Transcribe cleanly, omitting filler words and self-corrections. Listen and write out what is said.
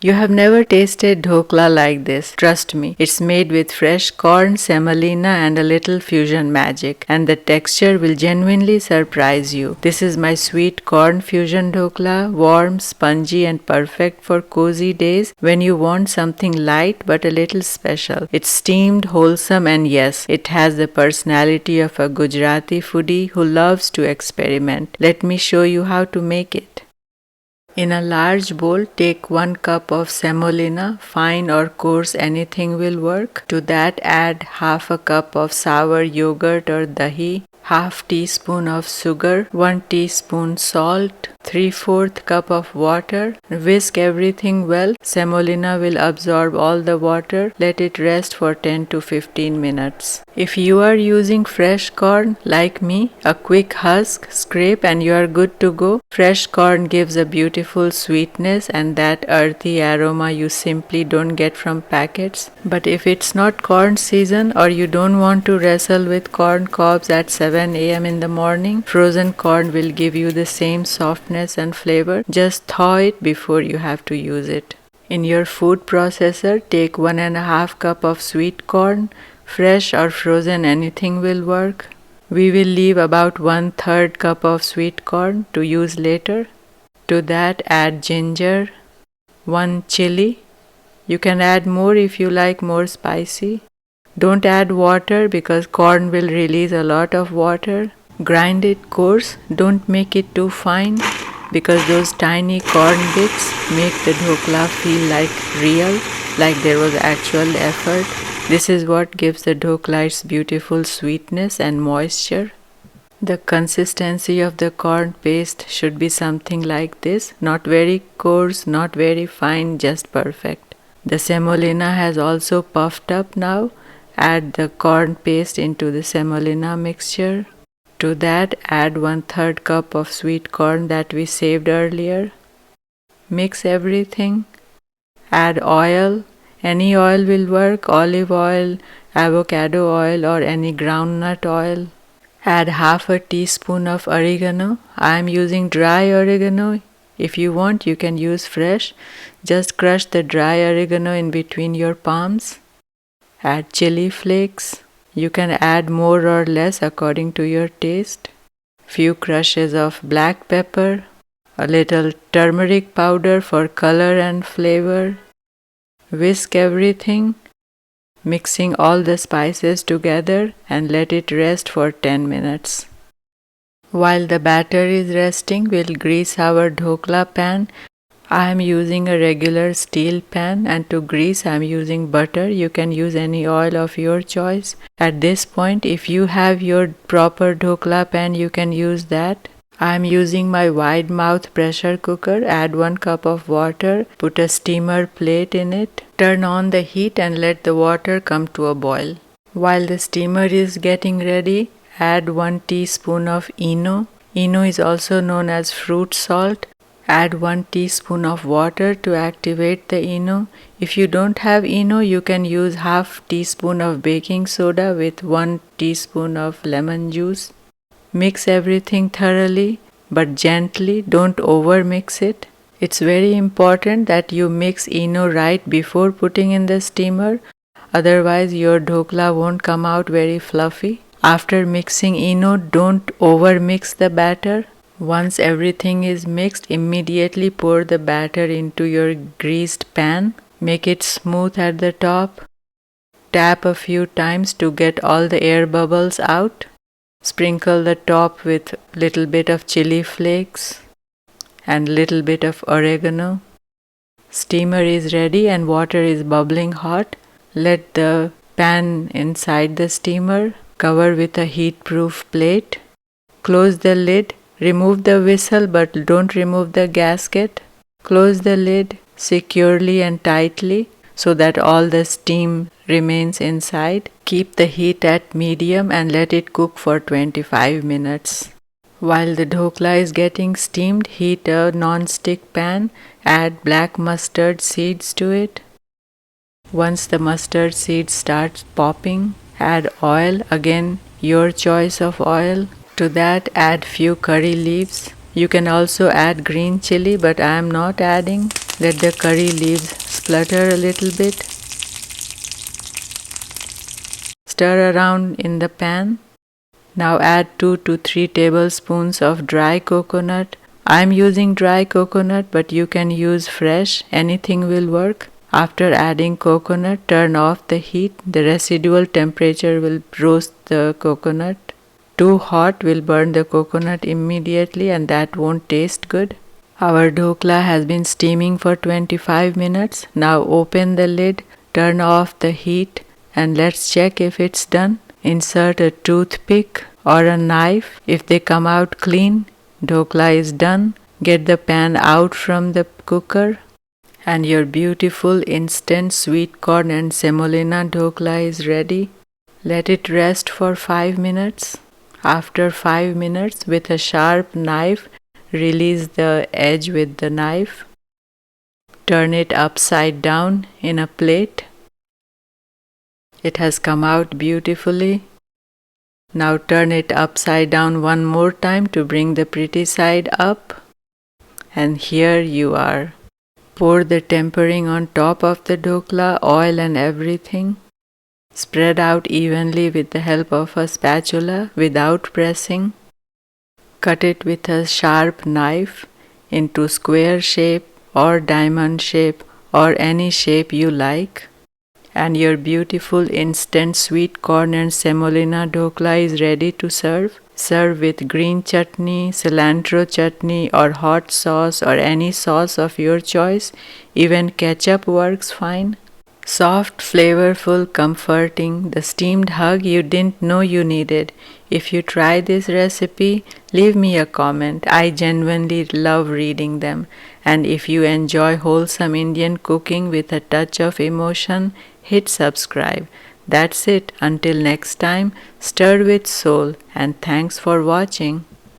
You have never tasted dhokla like this. Trust me, it's made with fresh corn, semolina and a little fusion magic, and the texture will genuinely surprise you. This is my sweet corn fusion dhokla, warm, spongy and perfect for cozy days when you want something light but a little special. It's steamed, wholesome and yes, it has the personality of a Gujarati foodie who loves to experiment. Let me show you how to make it. In a large bowl, take 1 cup of semolina, fine or coarse anything will work. To that add half a cup of sour yogurt or dahi, half teaspoon of sugar, 1 teaspoon salt, 3/4 cup of water. Whisk everything well. Semolina will absorb all the water. Let it rest for 10 to 15 minutes. If you are using fresh corn like me, a quick husk, scrape and you are good to go. Fresh corn gives a beautiful sweetness and that earthy aroma you simply don't get from packets. But if it's not corn season or you don't want to wrestle with corn cobs at 7 a.m. in the morning, frozen corn will give you the same softness and flavor. Just thaw it before you have to use it. In your food processor, take 1.5 cup of sweet corn. Fresh or frozen, anything will work. We will leave about 1/3 cup of sweet corn to use later. To that add ginger, 1 chili. You can add more if you like more spicy. Don't add water because corn will release a lot of water. Grind it coarse, don't make it too fine because those tiny corn bits make the dhokla feel like real, like there was actual effort. This is what gives the dhokla its beautiful sweetness and moisture. The consistency of the corn paste should be something like this, not very coarse, not very fine, just perfect. The semolina has also puffed up now. Add the corn paste into the semolina mixture. To that add 1/3 cup of sweet corn that we saved earlier. Mix everything. Add oil. Any oil will work, olive oil, avocado oil or any groundnut oil. Add half a teaspoon of oregano. I am using dry oregano. If you want, you can use fresh. Just crush the dry oregano in between your palms. Add chili flakes. You can add more or less according to your taste. Few crushes of black pepper. A little turmeric powder for color and flavor. Whisk everything, mixing all the spices together and let it rest for 10 minutes. While the batter is resting, we'll grease our dhokla pan. I am using a regular steel pan and to grease I am using butter. You can use any oil of your choice. At this point, if you have your proper dhokla pan, you can use that. I am using my wide mouth pressure cooker. Add 1 cup of water. Put a steamer plate in it. Turn on the heat and let the water come to a boil. While the steamer is getting ready, add 1 teaspoon of ENO. ENO is also known as fruit salt. Add 1 teaspoon of water to activate the ENO. If you don't have ENO, you can use half teaspoon of baking soda with 1 teaspoon of lemon juice. Mix everything thoroughly but gently, don't overmix it. It's very important that you mix ENO right before putting in the steamer, otherwise your dhokla won't come out very fluffy. After mixing ENO, don't overmix the batter. Once everything is mixed, immediately pour the batter into your greased pan. Make it smooth at the top. Tap a few times to get all the air bubbles out. Sprinkle the top with little bit of chili flakes and little bit of oregano. Steamer is ready and water is bubbling hot. Let the pan inside the steamer. Cover with a heat-proof plate. Close the lid. Remove the whistle but don't remove the gasket. Close the lid securely and tightly so that all the steam remains inside. Keep the heat at medium and let it cook for 25 minutes. While the dhokla is getting steamed, heat a non-stick pan. Add black mustard seeds to it. Once the mustard seeds start popping, add oil. Again, your choice of oil. To that add few curry leaves. You can also add green chili but I am not adding. Let the curry leaves splutter a little bit. Stir around in the pan. Now add 2 to 3 tablespoons of dry coconut. I'm using dry coconut, but you can use fresh, anything will work. After adding coconut, turn off the heat. The residual temperature will roast the coconut. Too hot will burn the coconut immediately and that won't taste good. Our dhokla has been steaming for 25 minutes. Now open the lid, turn off the heat and let's check if it's done. Insert a toothpick or a knife. If they come out clean, dhokla is done. Get the pan out from the cooker and your beautiful instant sweet corn and semolina dhokla is ready. Let it rest for 5 minutes. After 5 minutes, with a sharp knife, release the edge with the knife. Turn it upside down in a plate. It has come out beautifully. Now turn it upside down one more time to bring the pretty side up. And here you are. Pour the tempering on top of the dhokla, oil and everything. Spread out evenly with the help of a spatula without pressing. Cut it with a sharp knife into square shape or diamond shape or any shape you like. And your beautiful instant sweet corn and semolina dhokla is ready to serve. Serve with green chutney, cilantro chutney or hot sauce or any sauce of your choice. Even ketchup works fine. Soft, flavorful, comforting, the steamed hug you didn't know you needed. If you try this recipe, leave me a comment. I genuinely love reading them. And if you enjoy wholesome Indian cooking with a touch of emotion, hit subscribe. That's it. Until next time, stir with soul and thanks for watching.